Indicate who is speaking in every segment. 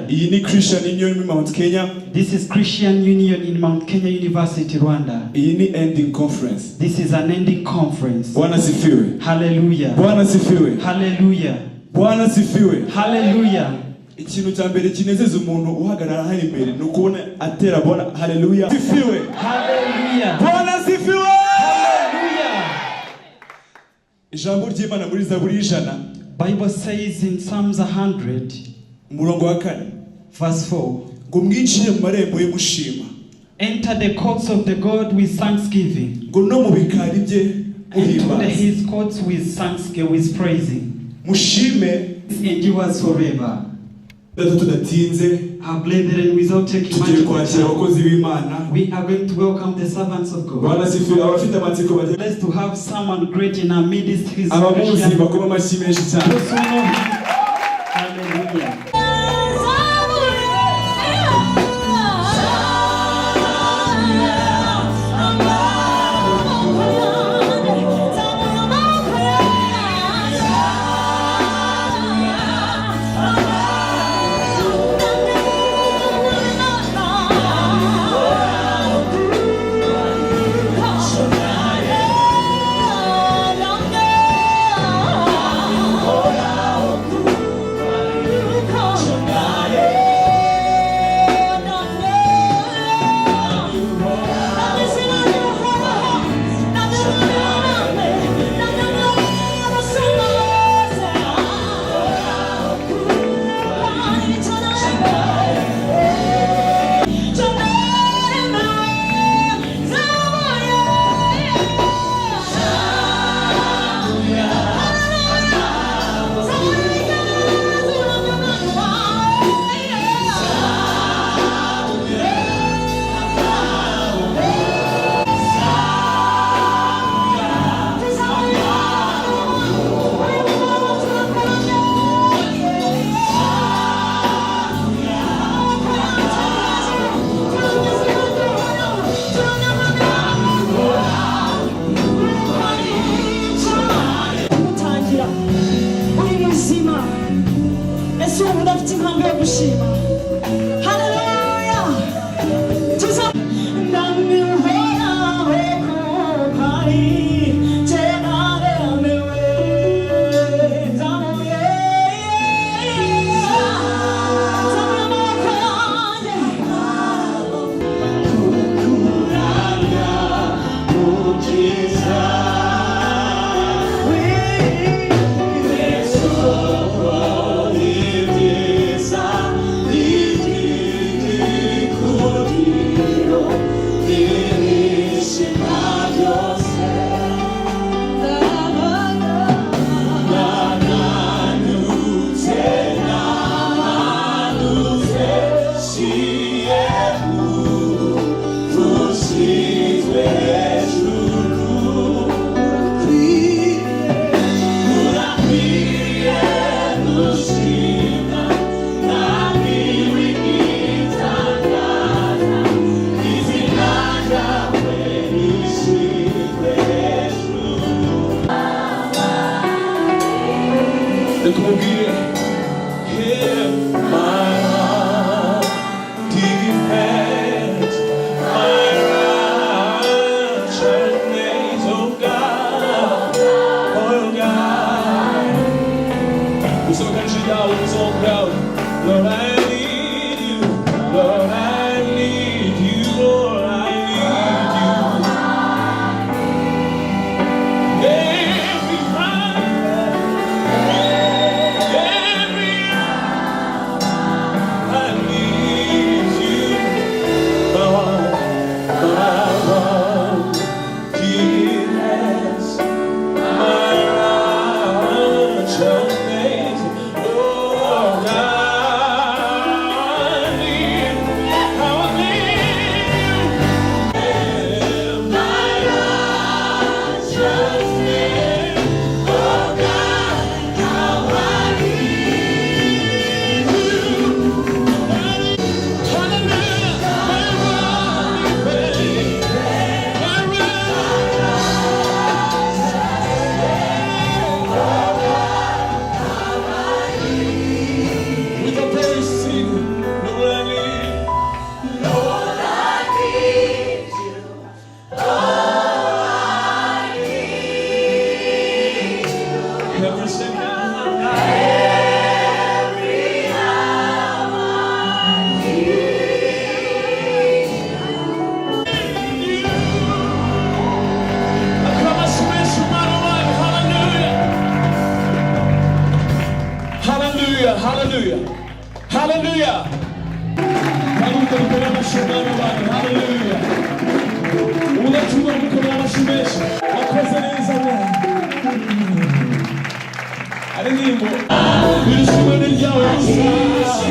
Speaker 1: Iyi ni Christian Union in Mount Kenya.
Speaker 2: This is Christian Union in Mount Kenya University, Rwanda.
Speaker 1: Iyi ni ending conference.
Speaker 2: This is an ending conference.
Speaker 1: Bwana sifiwe.
Speaker 2: Hallelujah.
Speaker 1: Bwana sifiwe.
Speaker 2: Hallelujah.
Speaker 1: Bwana sifiwe.
Speaker 2: Hallelujah.
Speaker 1: Ikintu cya mbere kinezeza umuntu uhagarara hano imbere ni ukubona atera Bwana hallelujah. Sifiwe.
Speaker 2: Hallelujah.
Speaker 1: Bwana sifiwe.
Speaker 2: Hallelujah.
Speaker 1: Ijambo ry'Imana muri Zaburi 100.
Speaker 2: Bible says in Psalms 100,
Speaker 1: umurongo wa 4,
Speaker 2: verse 4,
Speaker 1: ngo mwinjire mu marembo ye mushima.
Speaker 2: enter the courts of the God with thanksgiving.
Speaker 1: Ngo no mu bikari bye
Speaker 2: Enter his courts with thanksgiving, with praising.
Speaker 1: Mushime
Speaker 2: Endures forever.
Speaker 1: Tudatinze,
Speaker 2: our brethren, without taking much
Speaker 1: time,
Speaker 2: we are going to welcome the servants of God.
Speaker 1: Blessed
Speaker 2: to have someone great in our midst. His Hallelujah.
Speaker 1: Hallelujah. Haguruka dukorere amashyi Umwami wacu. Hallelujah. Udacuba dukorere amashyi menshi. Wakoze neza Bwana. Ari indirimbo irishimwe ni ryawe gusa.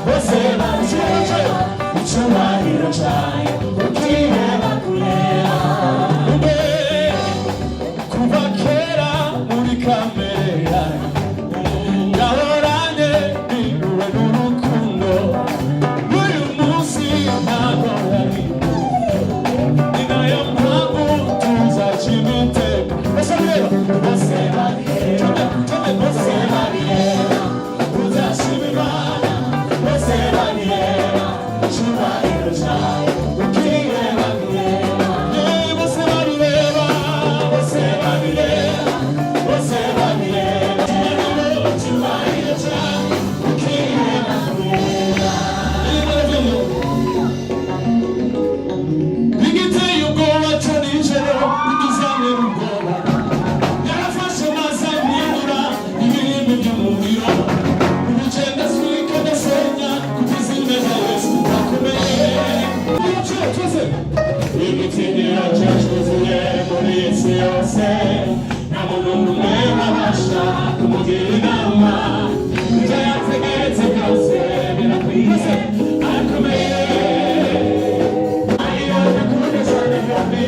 Speaker 3: Você
Speaker 1: twese igitinyiro cyashuzuye muri isi yose nta muntu n'umwe wabasha kumugira inama ibyo yategetse byose birakwiye arakomeye ayibona kure cyane byombi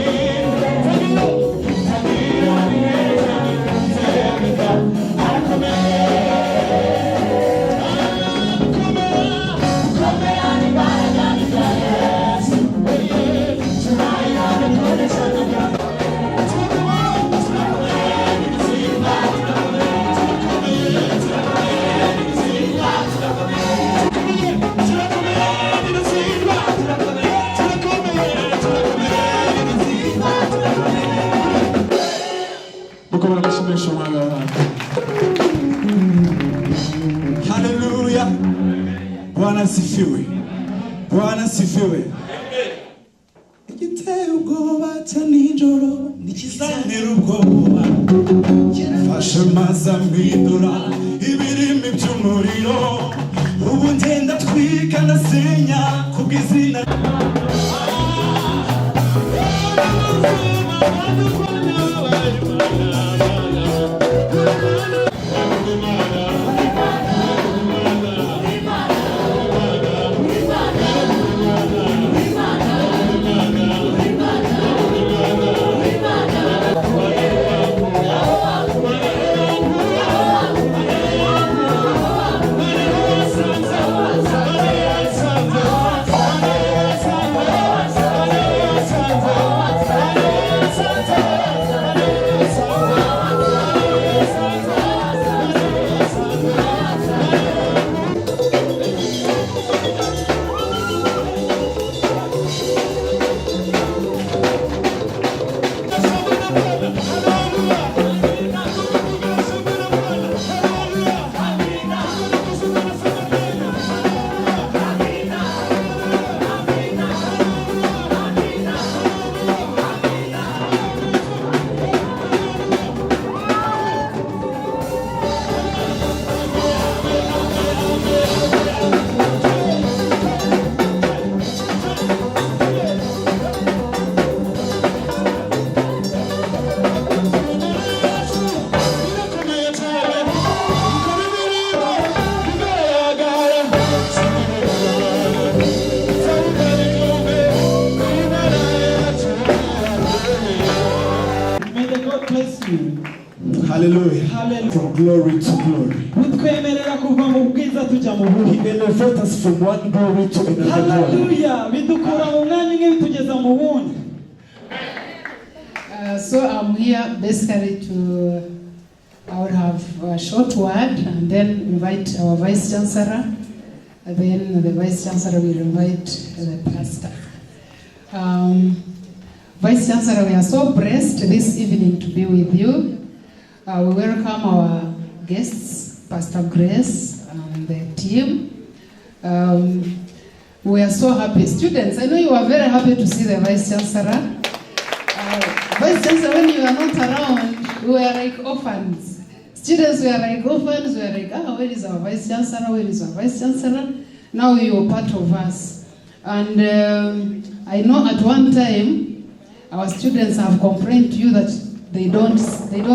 Speaker 3: Haleluya. Bwana sifiwe. Bwana sifiwe. Igiteye ubwoba cya nijoro nikizantera ubwoba fashe maze ambidura ibirimi by'umuriro ubu ngenda twika ndasenya kubw'izina Hallelujah.
Speaker 2: Hallelujah.
Speaker 3: From glory to glory.
Speaker 2: Bitwemerera kuva mu bwiza tujya mu bubi.
Speaker 3: He elevates us from one glory to another glory.
Speaker 2: Hallelujah. Bidukura mu mwanya umwe bitugeza mu wundi.
Speaker 4: So I'm here basically I would have a short word and then invite our Vice Chancellor. And then the Vice Chancellor will invite the pastor. Vice Chancellor, we are so blessed this evening to be with you. We welcome our guests, Pastor Grace and the team. We are so happy. Students, I know you are very happy to see the Vice Chancellor. Vice Chancellor, when you are not around, we are like orphans. Students were like orphans, we were like, where is our Vice Chancellor? Where is our Vice Chancellor? Now you are part of us. And I know at one time, our students have complained to you that they don't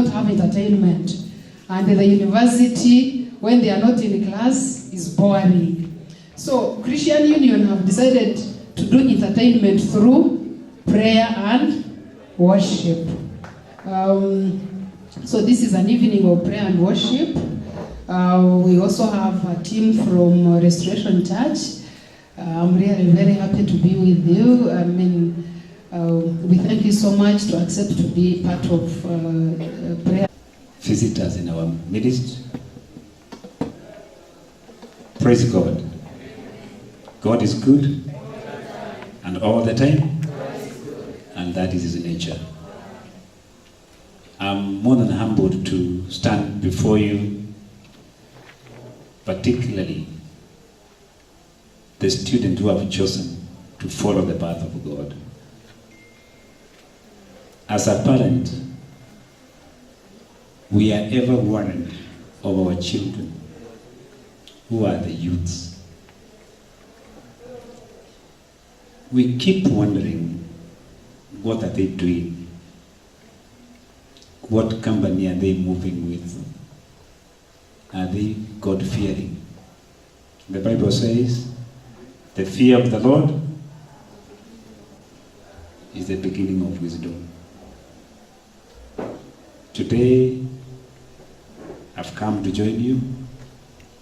Speaker 4: have entertainment. And the university, when they are not in class, is boring. So Christian Union have decided to do entertainment through prayer and worship. So this is an evening of prayer and worship. We also have a team from Restoration Church. I'm really very happy to be with you. I mean, we thank you so much to accept to be part of prayer.
Speaker 5: Visitors in our midst. Praise God. God is good and all the time, and that is His nature. I'm more than humbled to stand before you, particularly the students who have chosen to follow the path of God. As a parent, we are ever worried of our children, who are the youths. we keep wondering, what are they doing? What company are they moving with? Are they God-fearing? The Bible says, the fear of the Lord is the beginning of wisdom. Today, I've come to join you,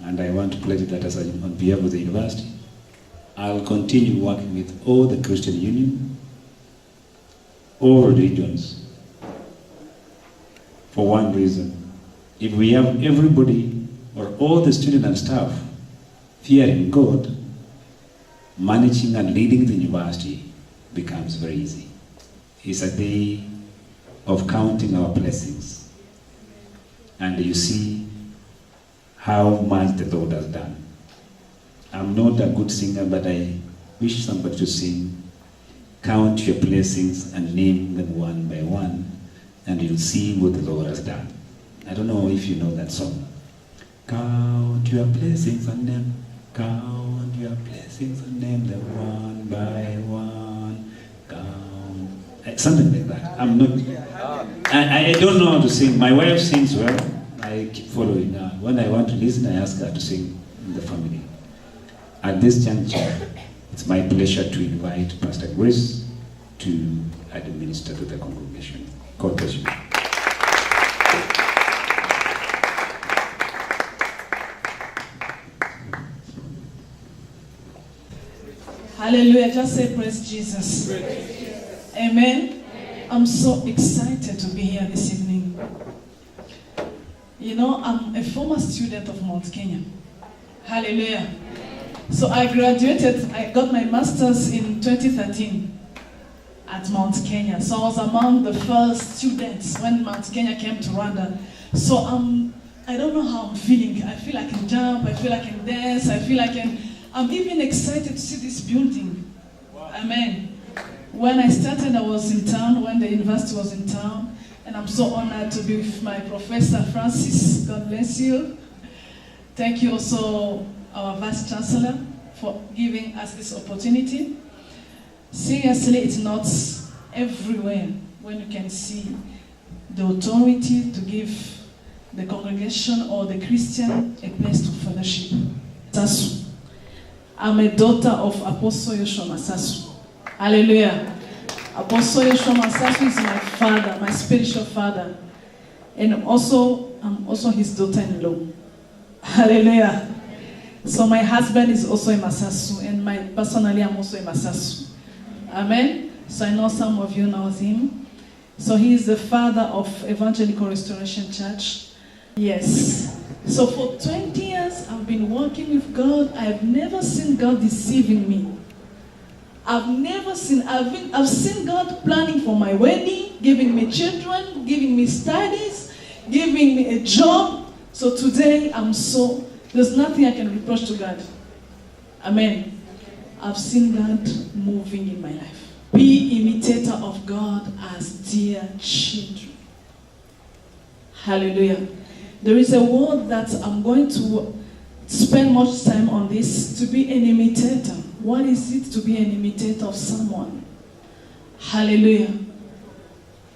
Speaker 5: and I want to pledge that as on behalf of the university, I'll continue working with all the Christian Union, all religions, for one reason. If we have everybody or all the students and staff fearing God, managing and leading the university becomes very easy. It's a day of counting our blessings. And you see how much the Lord has done. I'm not a good singer, but I wish somebody to sing, count your blessings and name them one by one, and you'll see what the Lord has done. I don't know if you know that song. Count your blessings and name, count your blessings and name them one by one, count. Something like that. I'm not, I don't know how to sing. My wife sings well. I keep following her. When I want to listen, I ask her to sing in the family. At this juncture, it's my pleasure to invite Pastor Grace to administer to the congregation. God bless you.
Speaker 6: Hallelujah. Just say praise Jesus. Amen. I'm so excited to be here this evening. You know, I'm a former student of Mount Kenya. Hallelujah. So I graduated, I got my master's in 2013 at Mount Kenya. So I was among the first students when Mount Kenya came to Rwanda. So I don't know how I'm feeling. I feel I can jump, I feel I can dance, I'm even excited to see this building. Amen. When I started, I was in town, when the university was in town, and I'm so honored to be with my professor, Francis. God bless you. Thank you also, our Vice Chancellor, for giving us this opportunity. Seriously, it's not everywhere when you can see the authority to give the congregation or the Christian a place to fellowship. Masasu. I'm a daughter of Apostle Yoshua Masasu. Hallelujah. Apostle Yoshua Masasu is my father, my spiritual father. And I'm also his daughter-in-law. Hallelujah. So my husband is also a Masasu, and personally I'm also a Masasu. Amen. So I know some of you know him. So he is the father of Evangelical Restoration Church. Yes. So for 20 years I've been working with God. I've never seen God deceiving me. I've seen God planning for my wedding, giving me children, giving me studies, giving me a job. So today there's nothing I can reproach to God. Amen. I've seen God moving in my life. Be imitator of God as dear children. Hallelujah. There is a word that I'm going to spend much time on this, to be an imitator. What is it to be an imitator of someone? Hallelujah.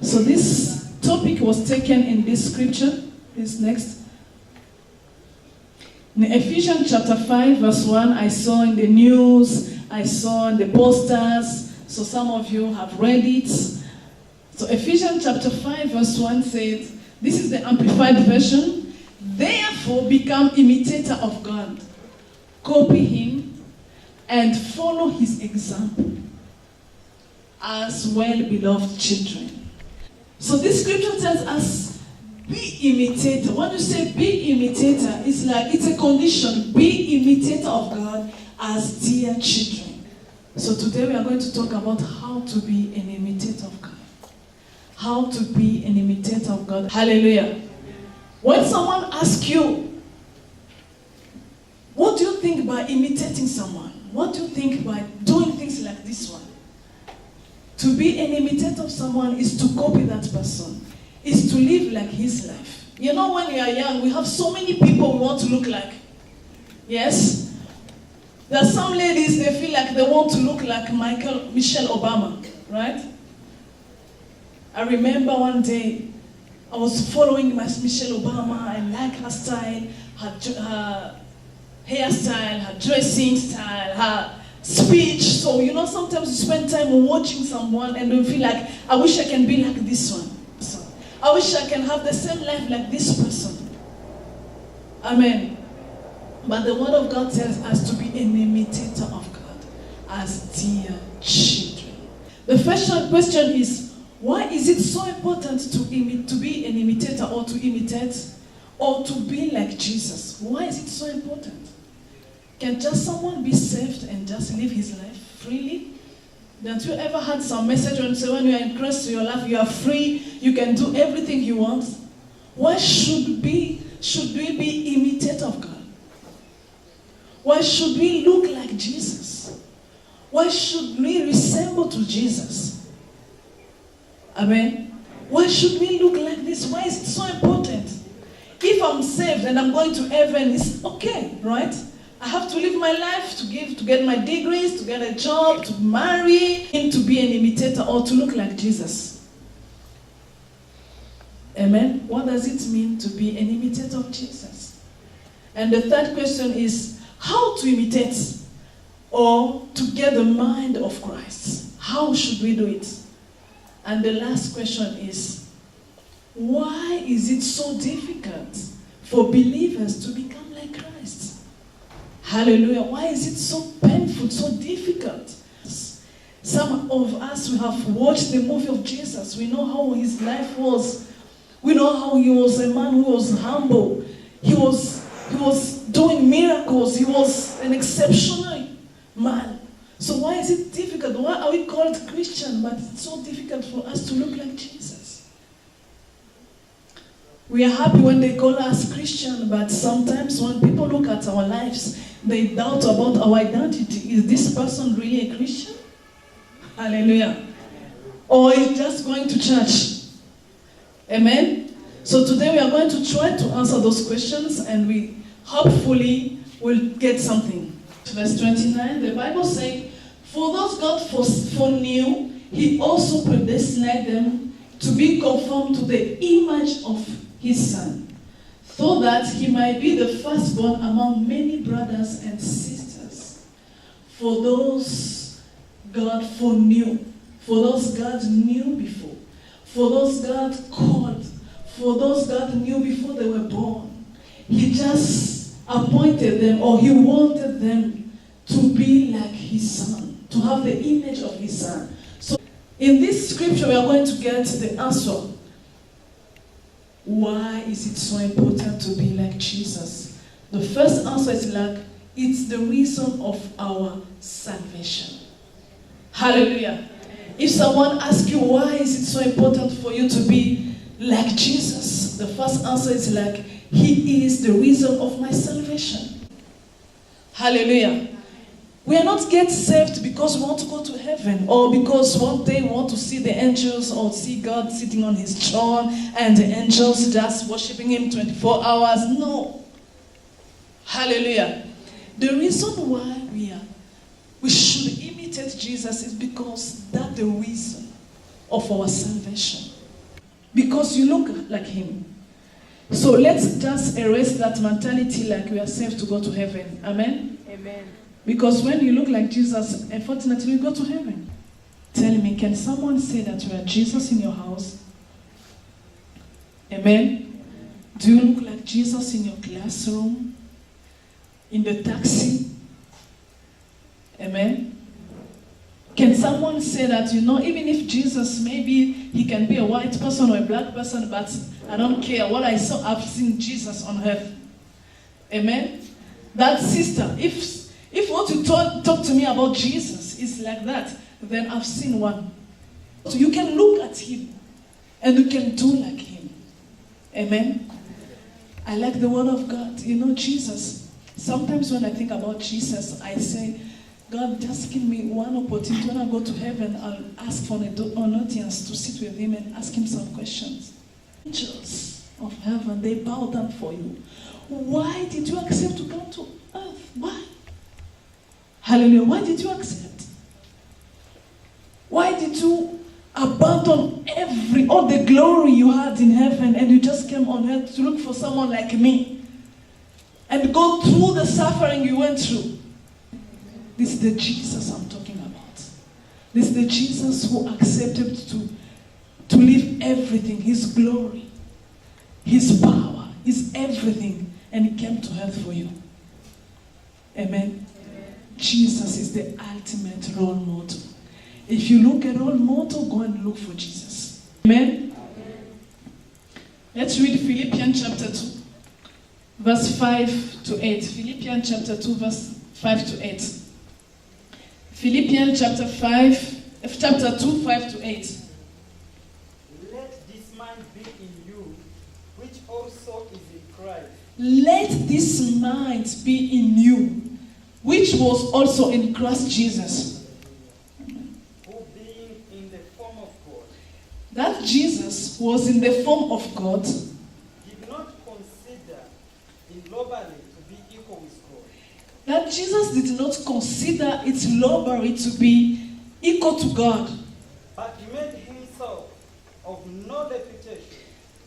Speaker 6: So this topic was taken in this scripture. This next. In Ephesians chapter 5 verse 1, I saw in the news, I saw in the posters, so some of you have read it. So Ephesians chapter 5 verse 1 says, this is the Amplified Version, therefore become imitator of God, copy him, and follow his example as well-beloved children. So this scripture tells us, be imitator. When you say be imitator, it's a condition. Be imitator of God as dear children. So today we are going to talk about how to be an imitator of God. How to be an imitator of God. Hallelujah. When someone asks you, what do you think by imitating someone? What do you think by doing things like this one? To be an imitator of someone is to copy that person, is to live like his life. You know, when we are young, we have so many people we want to look like. Yes? There are some ladies, they feel like they want to look like Michelle Obama, right? I remember one day, I was following Michelle Obama. I like her style, her hairstyle, her dressing style, her speech. So, you know, sometimes you spend time watching someone and you feel like, I wish I can be like this one. I wish I can have the same life like this person. Amen. But the word of God tells us to be an imitator of God as dear children. The first question is, why is it so important to be an imitator or to imitate or to be like Jesus? Why is it so important? Can just someone be saved and just live his life freely? Don't you ever had some message when say when you are in Christ, your life, you are free, you can do everything you want? Why should we be imitator of God? Why should we look like Jesus? Why should we resemble to Jesus? Amen. Why should we look like this? Why is it so important? If I'm saved and I'm going to heaven, it's okay, right? I have to live my life to get my degrees, to get a job, to marry, and to be an imitator or to look like Jesus. Amen. What does it mean to be an imitator of Jesus? And the third question is, how to imitate or to get the mind of Christ? How should we do it? And the last question is, why is it so difficult for believers to become like Christ? Hallelujah. Why is it so painful, so difficult? Some of us, we have watched the movie of Jesus. We know how his life was. We know how he was a man who was humble. He was doing miracles. He was an exceptional man. So why is it difficult? Why are we called Christian, but it's so difficult for us to look like Jesus? We are happy when they call us Christian, but sometimes when people look at our lives, they doubt about our identity. Is this person really a Christian? Hallelujah. Or is just going to church? Amen? So today we are going to try to answer those questions, and we hopefully will get something. Verse 29, the Bible says, for those God foreknew, he also predestined them to be conformed to the image of his Son, so that he might be the firstborn among many brothers and sisters. For those God foreknew, for those God knew before, for those God called, for those God knew before they were born, he just appointed them, or he wanted them to be like his Son, to have the image of his Son. So in this scripture, we are going to get the answer. Why is it so important to be like Jesus? The first answer is like, it's the reason of our salvation. Hallelujah. If someone asks you, why is it so important for you to be like Jesus? The first answer is like, he is the reason of my salvation. Hallelujah. We are not get saved because we want to go to heaven, or because one day we want to see the angels or see God sitting on his throne and the angels just worshiping him 24 hours. No. Hallelujah. The reason why we should imitate Jesus is because that's the reason of our salvation. Because you look like him. So let's just erase that mentality like we are saved to go to heaven. Amen?
Speaker 7: Amen.
Speaker 6: Because when you look like Jesus, unfortunately, you go to heaven. Tell me, can someone say that you are Jesus in your house? Amen? Do you look like Jesus in your classroom? In the taxi? Amen? Can someone say that, even if Jesus, maybe he can be a white person or a black person, but I don't care. What I saw, I've seen Jesus on earth. Amen? That sister, if what you talk to me about Jesus is like that, then I've seen one. So you can look at him and you can do like him. Amen? I like the word of God. Jesus. Sometimes when I think about Jesus, I say, God, just give me one opportunity. When I go to heaven, I'll ask for an audience to sit with him and ask him some questions. Angels of heaven, they bow down for you. Why did you accept to come to earth? Why? Hallelujah. Why did you accept? Why did you abandon all the glory you had in heaven and you just came on earth to look for someone like me and go through the suffering you went through? This is the Jesus I'm talking about. This is the Jesus who accepted to leave everything, his glory, his power, his everything, and he came to earth for you. Amen. Jesus is the ultimate role model. If you look at role model, go and look for Jesus. Amen. Let's read Philippians chapter 2, verse 5 to 8. Philippians chapter 2, verse 5 to 8. Philippians chapter 2, 5 to 8.
Speaker 2: Let this mind be in you, which also is in Christ.
Speaker 6: Let this mind be in you, which was also in Christ Jesus.
Speaker 2: Who being in the form of God,
Speaker 6: That Jesus was in the form of God,
Speaker 2: did not consider in robbery to be equal with God,
Speaker 6: that Jesus did not consider it robbery to be equal to God.
Speaker 2: but made himself of no reputation,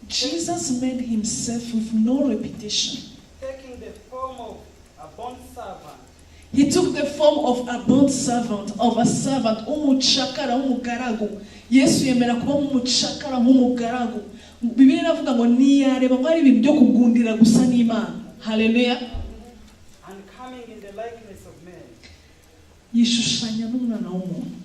Speaker 6: Jesus made himself with no reputation.
Speaker 2: taking the form of a bondservant,
Speaker 6: He took the form of a bond servant, umucakara, umugaragu. Yesu yemera kuba umucakara nk'umugaragu. Bibiliya iravuga ngo ntiyareba ngo ari ibintu byo kugundira gusa n'Imana. Haleluya.
Speaker 2: and coming in the likeness of men,
Speaker 6: Yishushanya n'umwana w'umuntu.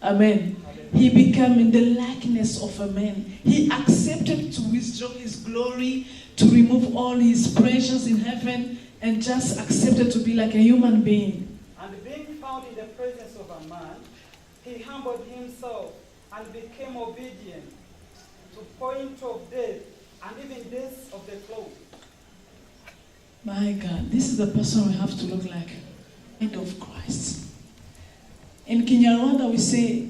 Speaker 6: Amen. He became in the likeness of a man. He accepted to withdraw his glory, to remove all his pleasures in heaven, and just accepted to be like a human being.
Speaker 2: and being found in the presence of a man, he humbled himself and became obedient to point of death, and even death of the cross.
Speaker 6: My God, this is the person we have to look like. End of Christ. In Kinyarwanda we say,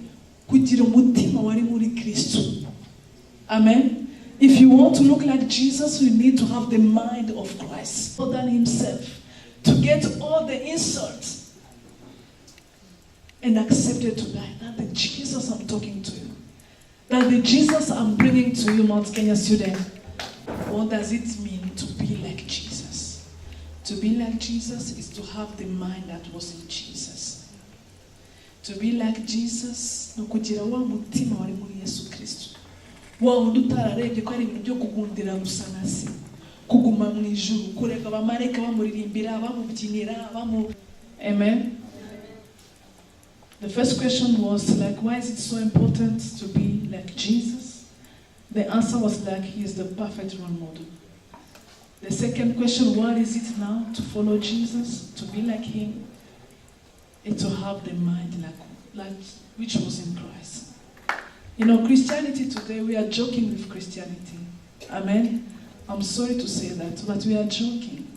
Speaker 6: kugira umutima wari muri Kristo. Amen. If you want to look like Jesus, you need to have the mind of Christ more than himself. To get all the insults and accept it to die. That's the Jesus I'm talking to you. That's the Jesus I'm bringing to you, Mount Kenya student. What does it mean to be like Jesus? To be like Jesus is to have the mind that was in Jesus. To be like Jesus no kugira wa mutima wari muri Yesu Kristo. Wa wundi utararebye ko ari ibintu byo kugundira gusa nasi. Kuguma mu ijuru, kureka abamarayika bamuririmbira, bamubyinira, Amen. The first question was like, why is it so important to be like Jesus? The answer was like, he is the perfect role model. The second question, what is it now to follow Jesus, to be like him? And to have the mind like which was in Christ. You know, Christianity today, we are joking with Christianity. Amen. I'm sorry to say that, but we are joking.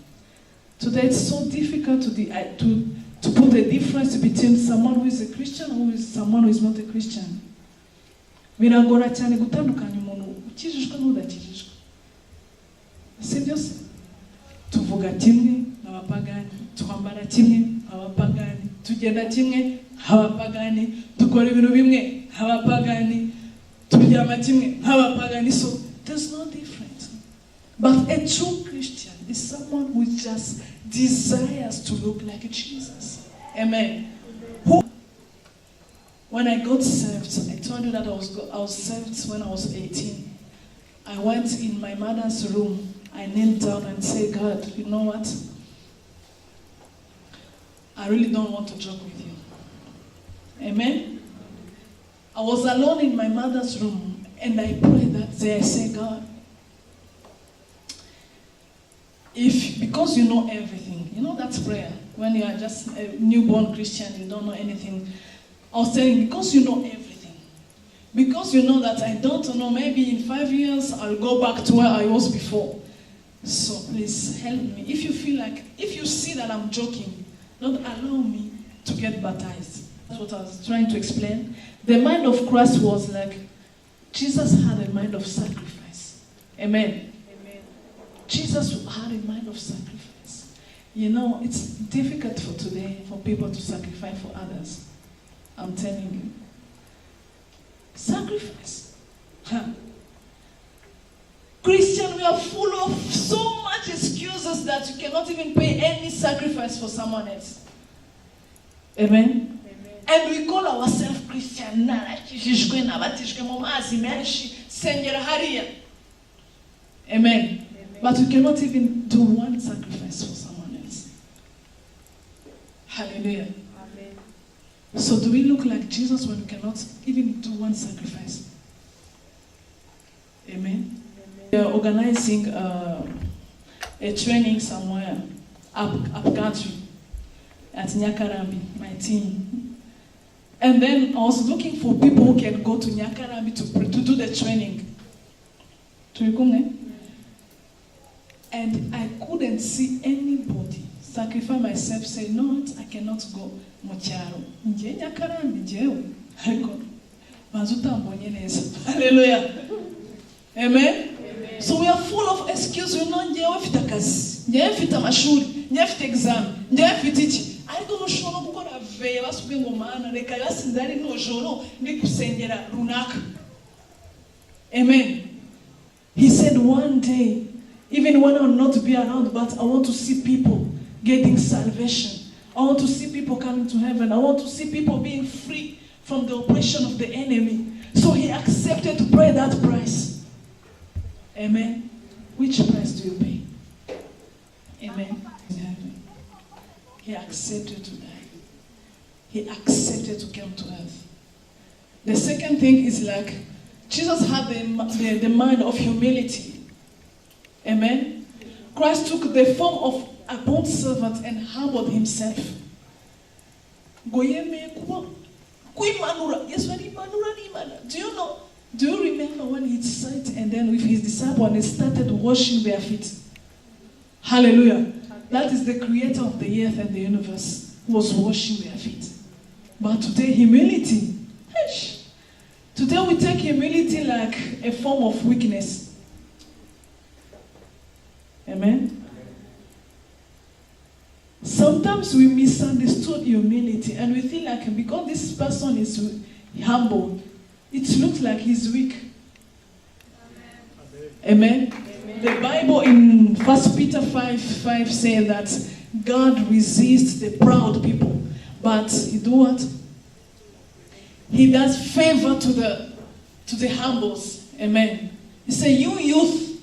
Speaker 6: Today it's so difficult to put a difference between someone who is a Christian and someone who is not a Christian. Biragora cyane gutandukanya umuntu ukijijwe n'udakijijwe. Si byose tuvuga kimwe abapagani, twambara kimwe abapagani, tugenda kimwe abapagani, dukora ibintu bimwe abapagani, turyama kimwe abapagani. So there's no difference. But a true Christian is someone who just desires to look like Jesus. Amen. When I got saved, I told you that I was saved when I was 18. I went in my mother's room. I knelt down and said, God, you know what? I really don't want to joke with you. Amen? I was alone in my mother's room and I prayed that day. I said, God, because you know everything, you know that's prayer. When you are just a newborn Christian, you don't know anything. I was saying, because you know everything, because you know that I don't know, maybe in 5 years I'll go back to where I was before. So please help me. If you see that I'm joking, don't allow me to get baptized. That's what I was trying to explain. The mind of Christ was like, Jesus had a mind of sacrifice. Amen. Jesus had a mind of sacrifice. You know, it's difficult for today for people to sacrifice for others. I'm telling you. Sacrifice. Huh. Christian, we are full of so much excuses that you cannot even pay any sacrifice for someone else. Amen? And we call ourselves Christian. Amen. But we cannot even do one sacrifice for someone else. Hallelujah.
Speaker 4: Amen.
Speaker 6: So do we look like Jesus when we cannot even do one sacrifice? Amen. We are organizing a training somewhere up country at Nyakarambi, my team. And then I was looking for people who can go to Nyakarambi to do the training. And I couldn't see anybody sacrifice myself, say, no, I cannot go. Hallelujah. Amen. So we are full of excuses. We know nje wafita kazi, nje wafita mashuri, nje wafita exam, nje wafita ichi. Ariko nushobora gukora veya basubwe ngo mana reka yasinzari no joro ndi kusengera runaka. Amen. He said one day, even when I will not be around, but I want to see people getting salvation. I want to see people coming to heaven. I want to see people being free from the oppression of the enemy. So he accepted to pay that price. Amen. Which price do you pay? Amen. In heaven. He accepted to die. He accepted to come to earth. The second thing is like, Jesus had the mind of humility. Amen. Christ took the form of a bond servant and humbled himself. Do you know? Do you remember when he sat and then with his disciples and he started washing their feet? Hallelujah. That is the creator of the earth and the universe who was washing their feet. But today, humility. Today we take humility like a form of weakness. Amen. Sometimes we misunderstood humility and we feel like because this person is humble, it looks like he's weak. Amen. Amen. The Bible in 1 Peter 5:5 says that God resists the proud people, but he do what? He does favor to the humbles. Amen. He said, you youth,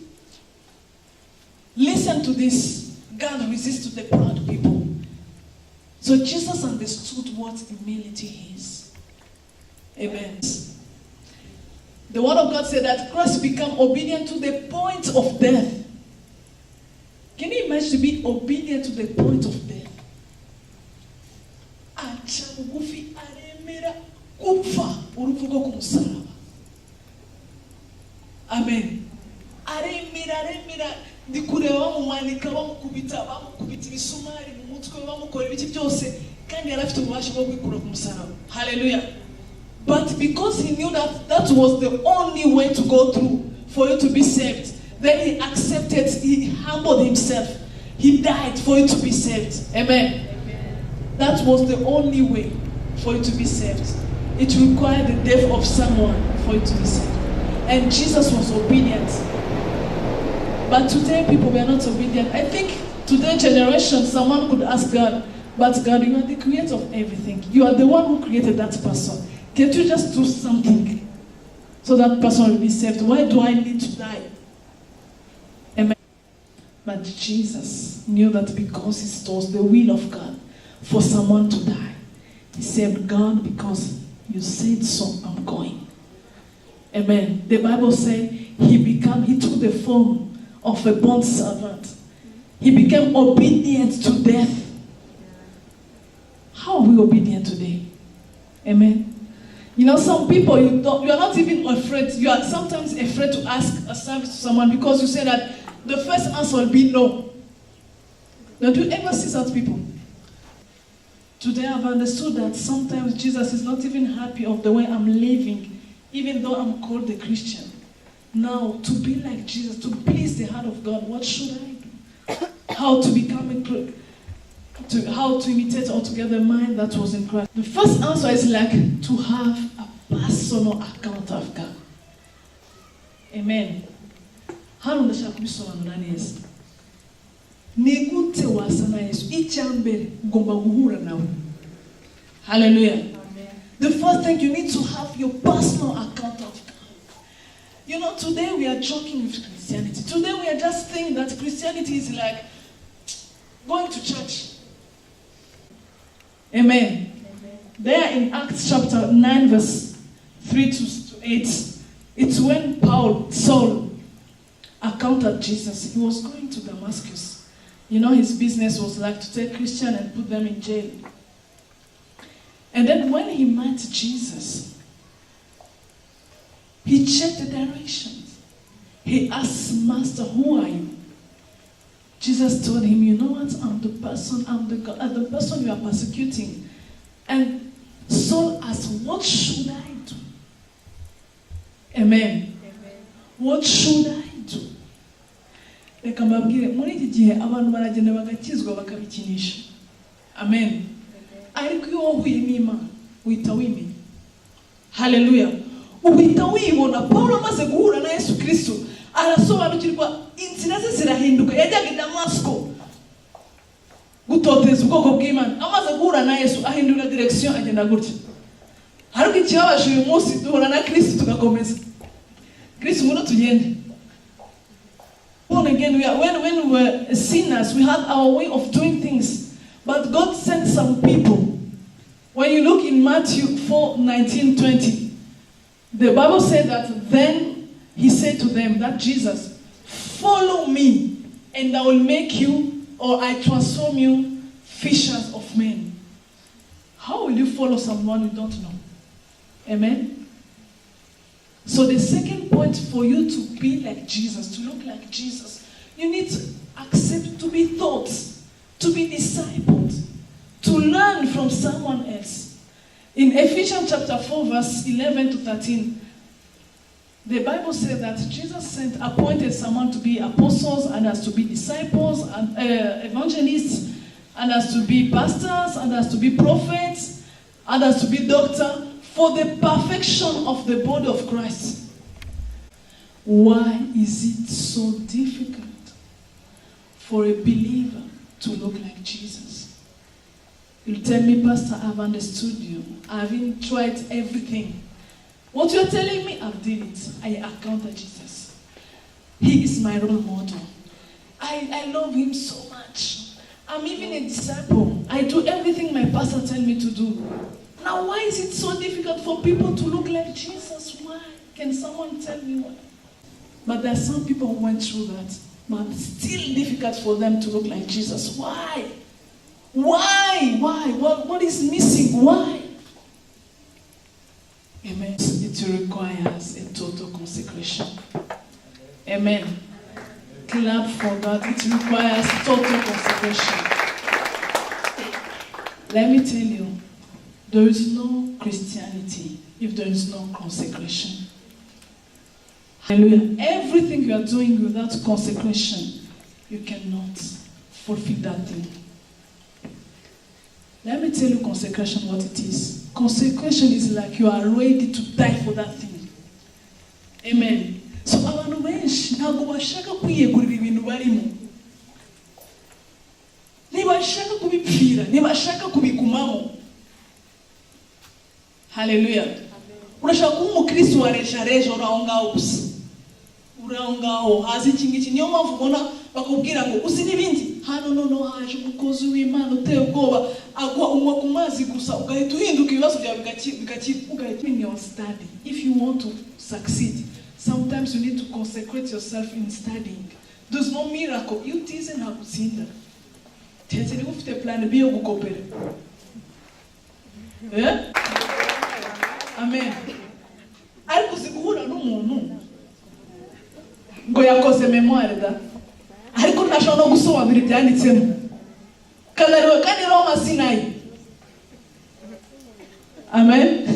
Speaker 6: listen to this. God resists to the proud people. So Jesus understood what humility is. Amen. The word of God said that Christ became obedient to the point of death. Can you imagine to be obedient to the point of death? Amen. Hallelujah. But because he knew that that was the only way to go through for you to be saved, then he accepted, he humbled himself. He died for you to be saved. Amen. Amen. That was the only way for you to be saved. It required the death of someone for you to be saved. And Jesus was obedient. But today people were not obedient. I think today generation, someone could ask God, but God, you are the creator of everything. You are the one who created that person. Can't you just do something so that person will be saved? Why do I need to die? Amen. But Jesus knew that because it was the will of God for someone to die, he said, God, because you said so, I'm going. Amen. The Bible said he took the form of a bond servant. He became obedient to death. How are we obedient today? Amen. You know, some people, you are not even afraid. You are sometimes afraid to ask a service to someone because you say that the first answer will be no. Now, do you ever see such people? Today I've understood that sometimes Jesus is not even happy of the way I'm living, even though I'm called a Christian. Now, to be like Jesus, to please the heart of God, what should I do? How to become how to imitate altogether the mind that was in Christ. The first answer is like to have a personal account of God. Amen. Hano ndashaka kubisobanura neza. Ni gute wasa na Yesu? Icyambere ugomba guhura nawe. Hallelujah. Amen. The first thing, you need to have your personal account of God. You know, today we are joking with Christianity. Today we are just thinking that Christianity is like going to church. Amen. There in Acts chapter 9 verse 3 to 8, it's when Saul encountered Jesus. He was going to Damascus. You know, his business was like to take Christians and put them in jail. And then when he met Jesus, he checked the directions. He asked, Master, who are you? Jesus told him, you know what? I'm the person you are persecuting. And Saul asked, what should I do? Amen. What should I do? Reka mbabwire, muri iki gihe abantu baragenda bagakizwa bakabikinisha. Amen. Ariko iyo wahuye n'Imana uhita wimenya. Hallelujah. Uhita wibona. Paulo amaze guhura na Yesu Kristo arasobanukirwa, inzira ze zirahinduka. Yajyaga i Damasco gutoteza ubwoko bw'Imana. Amaze guhura na Yesu ahindura direction, agenda gutya. Ariko ikibabaje uyu munsi duhura na Kristo tugakomeza. Kristo muno tugende. Born again, when we were sinners, we had our way of doing things. But God sent some people. When you look in Matthew 4:19-20, the Bible said that then he said to them, that Jesus, follow me and I will make you, or I transform you, fishers of men. How will you follow someone you don't know? Amen? So the second point for you to be like Jesus, to look like Jesus, you need to accept to be taught, to be discipled, to learn from someone else. In Ephesians chapter 4 verse 11-13, the Bible says that Jesus appointed someone to be apostles, and as to be disciples, and evangelists, and as to be pastors, and as to be prophets, and as to be doctors, for the perfection of the body of Christ. Why is it so difficult for a believer to look like Jesus? You tell me, Pastor, I've understood you. I've even tried everything. What you're telling me, I've done it. I encounter Jesus. He is my role model. I love him so much. I'm even a disciple. I do everything my pastor tells me to do. Now, why is it so difficult for people to look like Jesus? Why? Can someone tell me why? But there are some people who went through that, but it's still difficult for them to look like Jesus. Why? Why? What is missing? Why? Amen. It requires a total consecration. Amen. Clap for God. It requires total consecration. Let me tell you, there is no Christianity if there is no consecration. Hallelujah. Everything you are doing without consecration, you cannot fulfill that thing. Let me tell you consecration, what it is. Consecration is like you are ready to die for that thing. Amen. So abantu benshi ntabwo bashaka kwiyegurira ibintu barimo. Ntibashaka kubipfira, ntibashaka kubigumamo. Hallelujah. Urashaka kuba umukristo wa reja uraho ngaho gusa. Uraho ngaho hazi iki ngiki, niyo mpamvu ubona bakubwira ngo uzi n'ibindi. No, haje umukozi w'Imana uteye ubwoba agwa unywa ku mazi gusa ugahita uhinduka ibibazo byawe ugahita in your study. If you want to succeed, sometimes you need to consecrate yourself in studying. There's no miracle. You utize ntabwo utsinda. Tete niba ufite plan B yo gukopera. Amen. Ariko ziguhura n'umuntu ngo yakoze memoire da. Ariko ntashobora no gusobanura ibyanditsemo. Kandi Roma Sinai. Amen.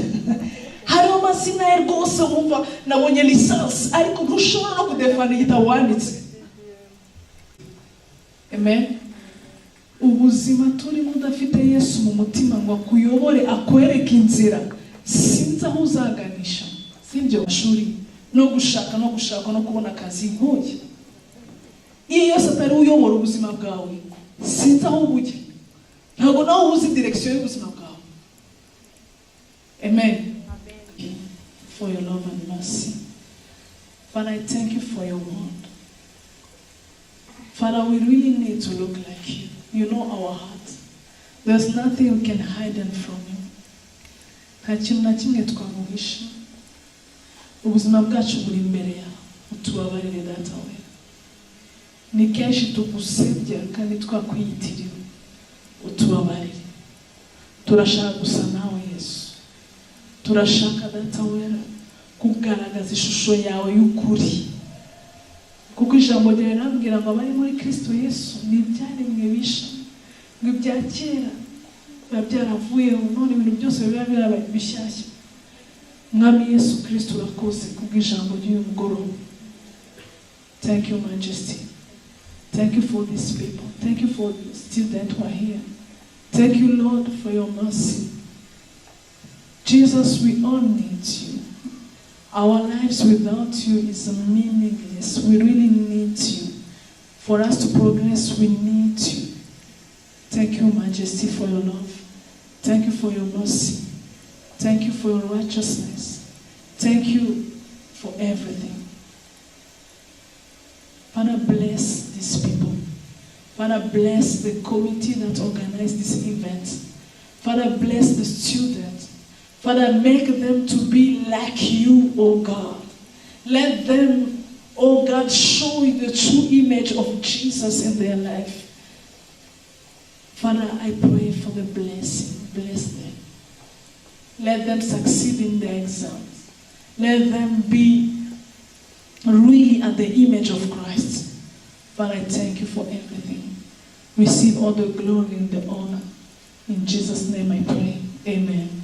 Speaker 6: Hari Roma Sinai rwose wumva nabonye lisansi ariko ntushobora no kudefana igitabo wanditse. Amen. ubuzima turimo udafite Yesu mu mutima ngo akuyobore akwereke inzira, sinzi aho uzaganisha. Sibyo mashuri no gushaka no kubona akazi nkuye. Iyo Yesu atari uyobora ubuzima bwawe, sinzi aho bujya. Ntabwo nawe uzi direction y'ubuzima bwawe. Amen. For your love and mercy. Father, I thank you for your word. Father, we really need to look like you. You know our hearts. There's nothing we can hide them from you. Nta kintu na kimwe twamuhisha. Ubuzima bwacu buri imbere yawe. Utubabarire data we. Ni kenshi tugusebya kandi twakwiyitiriwe. Utubabarire. Turashaka gusa nawe Yesu. Turashaka data wera kugaragaza ishusho yawe y'ukuri. Kuko ijambo ryawe rambwira ngo abari muri Kristo Yesu ni ibyaremwe bisha, ngo ibya kera biba byaravuyeho, none ibintu byose biba birabaye bishyashya. Mwami Yesu Kristo urakoze kubw'ijambo ry'uyu mugoroba. Thank you, Majesty. Thank you for these people. Thank you for the students who are here. Thank you, Lord, for your mercy. Jesus, we all need you. Our lives without you is meaningless. We really need you. For us to progress, we need you. Thank you, Majesty, for your love. Thank you for your mercy. Thank you for your righteousness. Thank you for everything. Father, bless these people. Father, bless the committee that organized this event. Father, bless the students. Father, make them to be like you, oh God. Let them, oh God, show the true image of Jesus in their life. Father, I pray for the blessing. Bless them. Let them succeed in their exams. Let them be really at the image of Christ. Father, I thank you for everything. Receive all the glory and the honor. In Jesus' name I pray. Amen.